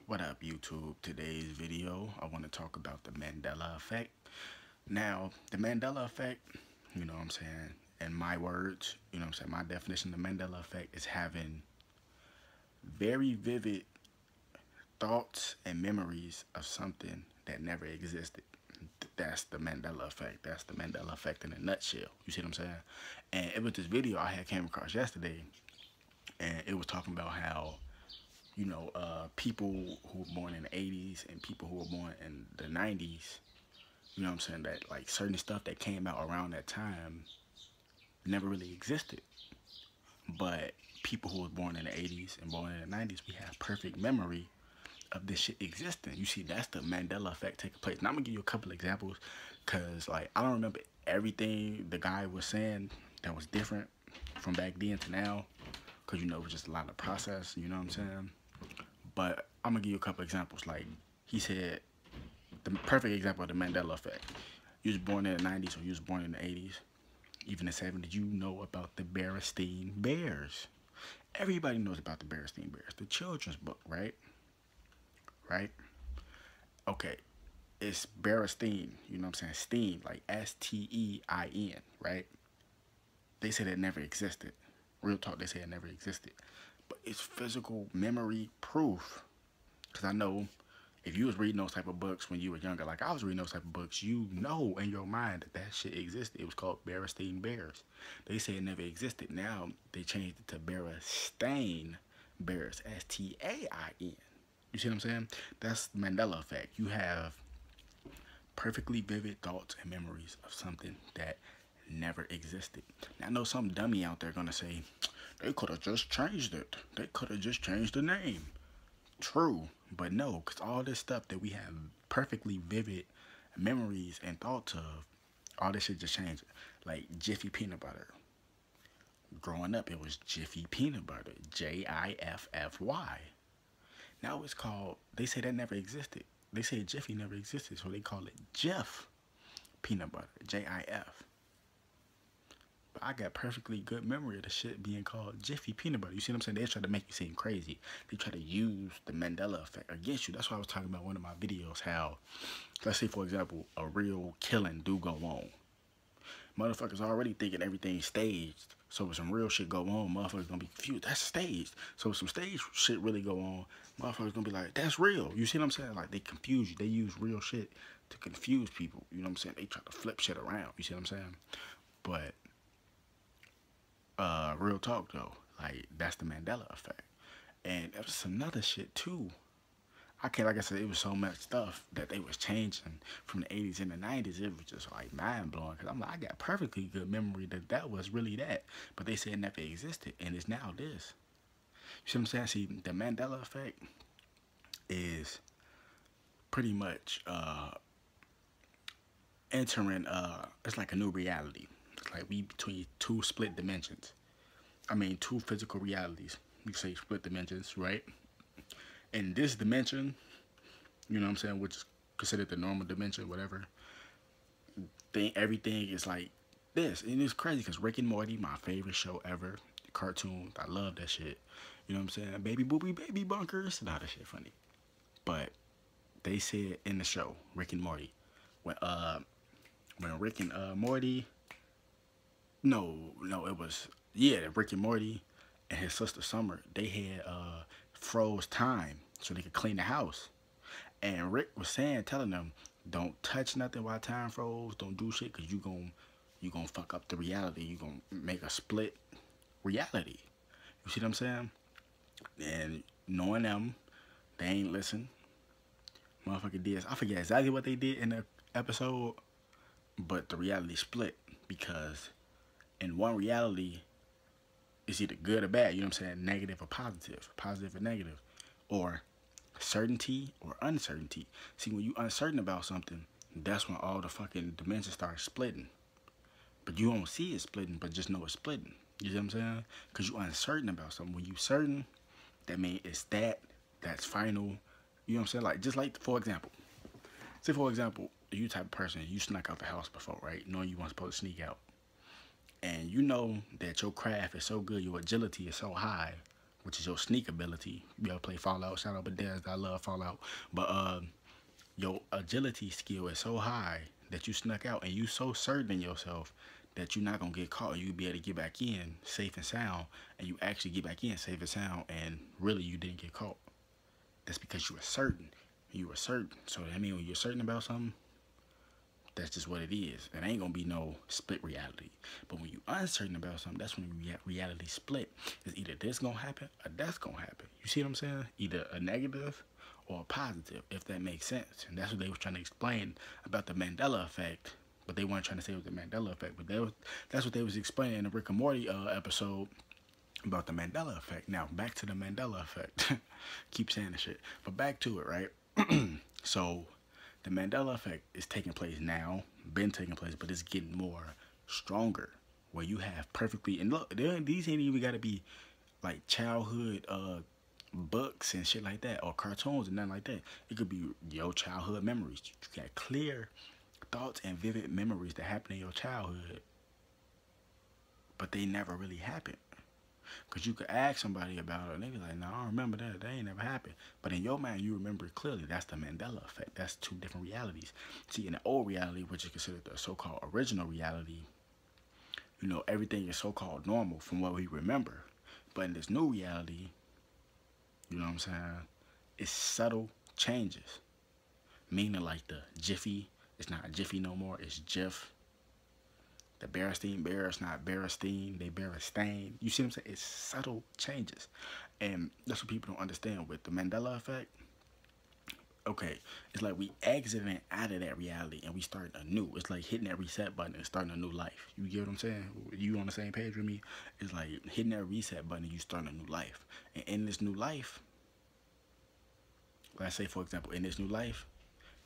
What up, YouTube? Today's video, I want to talk about the Mandela Effect. Now, the Mandela Effect, you know what I'm saying, in my words, you know what I'm saying, my definition of the Mandela Effect is having very vivid thoughts and memories of something that never existed. That's the Mandela Effect. That's the Mandela Effect in a nutshell. You see what I'm saying? And it was this video I had came across yesterday, and it was talking about how people who were born in the 80s and people who were born in the 90s, you know what I'm saying, that like certain stuff that came out around that time never really existed. But people who were born in the 80s and born in the 90s, we have perfect memory of this shit existing. You see, that's the Mandela Effect taking place. Now I'm gonna give you a couple examples, cause like I don't remember everything the guy was saying that was different from back then to now, cause it was just a lot of process, you know what I'm saying? But I'm gonna give you a couple examples. Like he said, the perfect example of the Mandela Effect. You was born in the 90s or you was born in the 80s, even the 70s. You know about the Berenstain Bears. Everybody knows about the Berenstain Bears, the children's book, right? Right? Okay, it's Berenstain. You know what I'm saying? Steen, like Stein, right? They said it never existed. Real talk, they say it never existed. But it's physical memory proof. Because I know if you was reading those type of books when you were younger, like I was reading those type of books, you know in your mind that that shit existed. It was called Berenstain Bears. They say it never existed. Now they changed it to Berenstain Bears, Stain. You see what I'm saying? That's the Mandela Effect. You have perfectly vivid thoughts and memories of something that never existed. Now I know some dummy out there gonna say, they could have just changed it. They could have just changed the name. True, but no, because all this stuff that we have perfectly vivid memories and thoughts of, all this shit just changed. Like Jiffy Peanut Butter. Growing up, it was Jiffy Peanut Butter. Jiffy. Now it's called, they say that never existed. They say Jiffy never existed, so they call it Jif Peanut Butter. Jif. But I got perfectly good memory of the shit being called Jiffy Peanut Butter. You see what I'm saying? They try to make you seem crazy. They try to use the Mandela Effect against you. That's why I was talking about one of my videos, how, let's say for example, a real killing do go on. Motherfuckers already thinking everything's staged. So if some real shit go on, motherfuckers gonna be confused. That's staged. So if some stage shit really go on, motherfuckers gonna be like, that's real. You see what I'm saying? Like they confuse you. They use real shit to confuse people. You know what I'm saying? They try to flip shit around. You see what I'm saying? But real talk though, like that's the Mandela Effect. And there was some other shit too. Like I said, it was so much stuff that they was changing from the 80s and the 90s. It was just like mind blowing. Cause I'm like, I got perfectly good memory that that was really that. But they said it never existed, and it's now this. You see what I'm saying? See, the Mandela Effect is pretty much entering it's like a new reality. It's like we between two split dimensions. I mean, two physical realities. You say split dimensions, right? In this dimension, you know what I'm saying, which is considered the normal dimension, whatever, everything is like this. And it's crazy because Rick and Morty, my favorite show ever, cartoon, I love that shit. You know what I'm saying? Baby booby, baby bunkers, and all that shit funny. But they said in the show, Rick and Morty, when Rick and Morty, it was, yeah, Rick and Morty and his sister Summer, they had froze time so they could clean the house. And Rick was telling them, don't touch nothing while time froze. Don't do shit, because you gonna fuck up the reality. You gonna make a split reality. You see what I'm saying? And knowing them, they ain't listen. Motherfucker did. I forget exactly what they did in the episode, but the reality split, because in one reality, it's either good or bad, you know what I'm saying? Negative or positive or negative, or certainty or uncertainty. See, when you uncertain about something, that's when all the fucking dimensions start splitting. But you don't see it splitting, but just know it's splitting. You see what I'm saying? Because you uncertain about something. When you certain, that means it's that's final. You know what I'm saying? Like, just like, for example, say for example, you type of person, you snuck out the house before, right? Knowing you weren't supposed to sneak out. And you know that your craft is so good, your agility is so high, which is your sneak ability. You ever play Fallout? Shout out Bethesda, I love Fallout. But your agility skill is so high that you snuck out, and you so certain in yourself that you're not gonna get caught. You'll be able to get back in safe and sound, and you actually get back in safe and sound, and really you didn't get caught. That's because you were certain. You were certain. So that means when you're certain about something, that's just what it is. It ain't gonna be no split reality. But when you uncertain about something, that's when reality split. It's either this gonna happen or that's gonna happen. You see what I'm saying? Either a negative or a positive, if that makes sense. And that's what they was trying to explain about the Mandela Effect. But they weren't trying to say it was the Mandela Effect. But that's what they was explaining in the Rick and Morty episode about the Mandela Effect. Now, back to the Mandela Effect. Keep saying the shit. But back to it, right? So, the Mandela Effect is taking place now, been taking place, but it's getting more stronger. Where you have perfectly, and look, these ain't even got to be like childhood books and shit like that, or cartoons and nothing like that. It could be your childhood memories. You got clear thoughts and vivid memories that happen in your childhood, but they never really happened. Because you could ask somebody about it, and they be like, no, I don't remember that. That ain't never happened. But in your mind, you remember it clearly. That's the Mandela Effect. That's two different realities. See, in the old reality, which is considered the so-called original reality, you know, everything is so-called normal from what we remember. But in this new reality, you know what I'm saying, it's subtle changes. Meaning like the Jiffy, it's not Jiffy no more, it's Jif. The Berenstain Bear, it's not Berenstain, they Berenstain. You see what I'm saying? It's subtle changes. And that's what people don't understand with the Mandela Effect. Okay, it's like we exiting out of that reality and we starting anew. It's like hitting that reset button and starting a new life. You get what I'm saying? You on the same page with me? It's like hitting that reset button and you starting a new life. And in this new life, let's say for example, in this new life,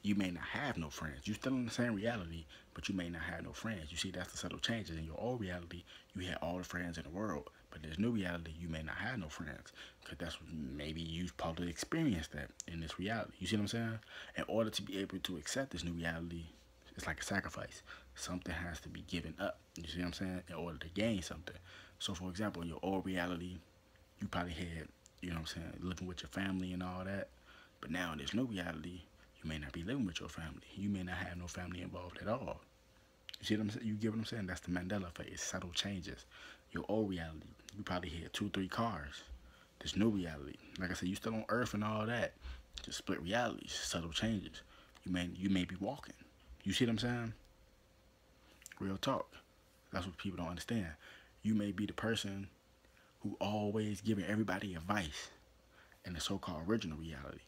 you may not have no friends. You're still in the same reality, but you may not have no friends. You see, that's the subtle changes. In your old reality, you had all the friends in the world. But in this new reality, you may not have no friends. Because that's maybe you probably experienced that in this reality. You see what I'm saying? In order to be able to accept this new reality, it's like a sacrifice. Something has to be given up. You see what I'm saying? In order to gain something. So, for example, in your old reality, you probably had, you know what I'm saying, living with your family and all that. But now in this new reality, you may not be living with your family. You may not have no family involved at all. You see what I'm saying? You get what I'm saying? That's the Mandela Effect. It's subtle changes. Your old reality, you probably had 2, 3 cars. This new reality, like I said, you still on Earth and all that. Just split realities, subtle changes. You may be walking. You see what I'm saying? Real talk. That's what people don't understand. You may be the person who always giving everybody advice in the so-called original reality.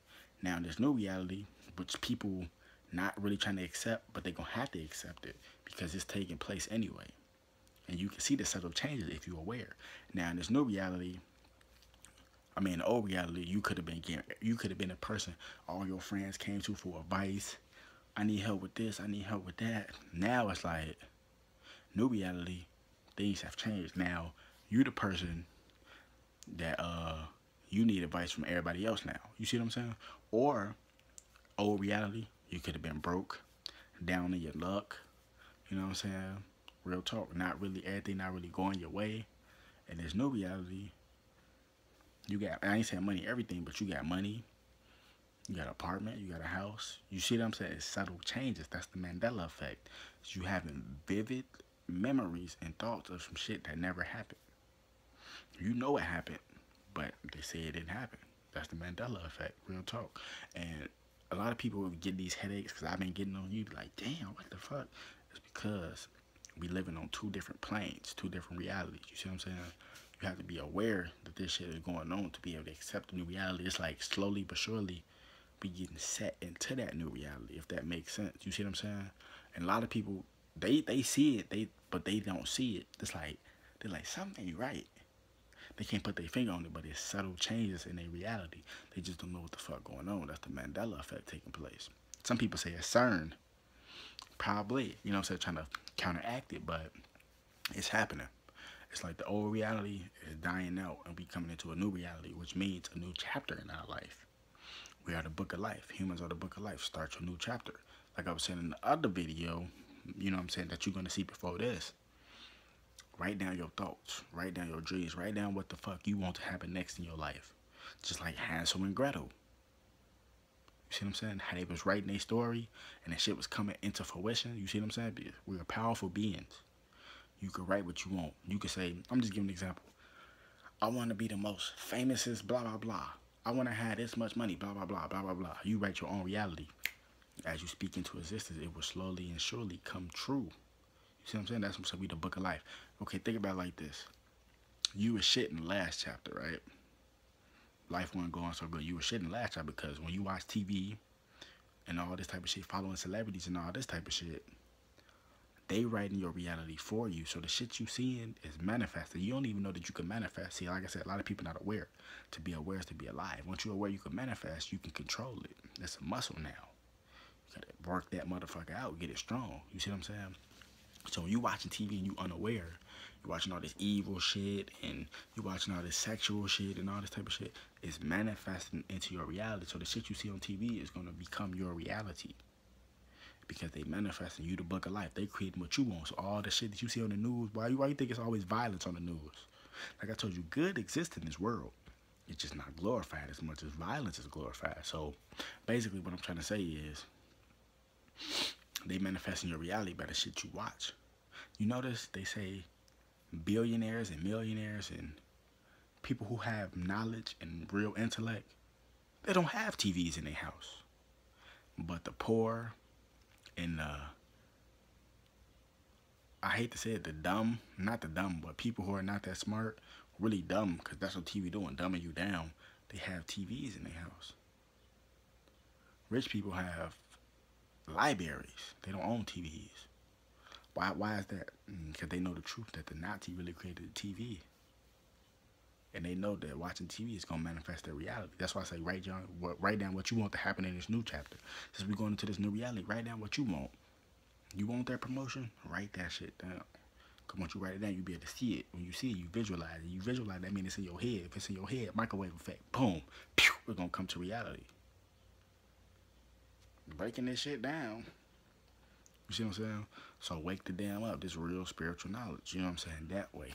Now in this new reality, which people not really trying to accept, but they're going to have to accept it because it's taking place anyway. And you can see the subtle changes if you're aware. Now in this new reality, I mean, the old reality, you could have been a person all your friends came to for advice. I need help with this, I need help with that. Now it's like, new reality, things have changed. Now, you the person that you need advice from everybody else now. You see what I'm saying? Or old reality, you could have been broke, down in your luck. You know what I'm saying? Real talk. Not really, everything not really going your way. And this new reality, you got, I ain't saying money, everything, but you got money. You got an apartment, you got a house. You see what I'm saying? It's subtle changes. That's the Mandela Effect. It's you having vivid memories and thoughts of some shit that never happened. You know it happened, but they say it didn't happen. That's the Mandela Effect, real talk. And a lot of people get these headaches because I've been getting on you, like, damn, what the fuck? It's because we living on 2 different planes, 2 different realities. You see what I'm saying? You have to be aware that this shit is going on to be able to accept the new reality. It's like slowly but surely be getting set into that new reality, if that makes sense. You see what I'm saying? And a lot of people, they see it, but they don't see it. It's like, they're like, something ain't right. They can't put their finger on it, but it's subtle changes in their reality. They just don't know what the fuck going on. That's the Mandela Effect taking place. Some people say it's CERN. Probably, you know what I'm saying, trying to counteract it, but it's happening. It's like the old reality is dying out and we coming into a new reality, which means a new chapter in our life. We are the book of life. Humans are the book of life. Start your new chapter. Like I was saying in the other video, you know what I'm saying, that you're going to see before this. Write down your thoughts. Write down your dreams. Write down what the fuck you want to happen next in your life. Just like Hansel and Gretel. You see what I'm saying? How they was writing their story and that shit was coming into fruition. You see what I'm saying? We're powerful beings. You could write what you want. You could say, I'm just giving an example. I want to be the most famousest, blah, blah, blah. I want to have this much money, blah, blah, blah, blah, blah, blah. You write your own reality. As you speak into existence, it will slowly and surely come true. You see what I'm saying? That's what we the book of life. Okay, think about it like this. You were shit in the last chapter, right? Life wasn't going so good. You were shit in the last chapter because when you watch TV and all this type of shit, following celebrities and all this type of shit, they writing your reality for you. So the shit you seeing is manifested. You don't even know that you can manifest. See, like I said, a lot of people not aware. To be aware is to be alive. Once you're aware you can manifest, you can control it. That's a muscle now. You gotta work that motherfucker out, get it strong. You see what I'm saying? So when you watching TV and you unaware, you watching all this evil shit and you watching all this sexual shit and all this type of shit, it's manifesting into your reality. So the shit you see on TV is gonna become your reality. Because they manifesting you the book of life. They creating what you want. So all the shit that you see on the news, why you think it's always violence on the news? Like I told you, good exists in this world. It's just not glorified as much as violence is glorified. So basically what I'm trying to say is they manifesting your reality by the shit you watch. You notice they say billionaires and millionaires and people who have knowledge and real intellect, they don't have TVs in their house. But the poor and I hate to say it, the dumb, not the dumb, but people who are not that smart, really dumb, because that's what TV doing, dumbing you down. They have TVs in their house. Rich people have libraries. They don't own TVs. Why is that? Because they know the truth that the Nazi really created the TV. And they know that watching TV is going to manifest their reality. That's why I say write down what you want to happen in this new chapter. Since we're going into this new reality, write down what you want. You want that promotion? Write that shit down. Because once you write it down, you'll be able to see it. When you see it, you visualize it. You visualize that means it's in your head. If it's in your head, microwave effect, boom, pew, it's going to come to reality. Breaking this shit down. You see what I'm saying? So wake the damn up. This real spiritual knowledge. You know what I'm saying? That way.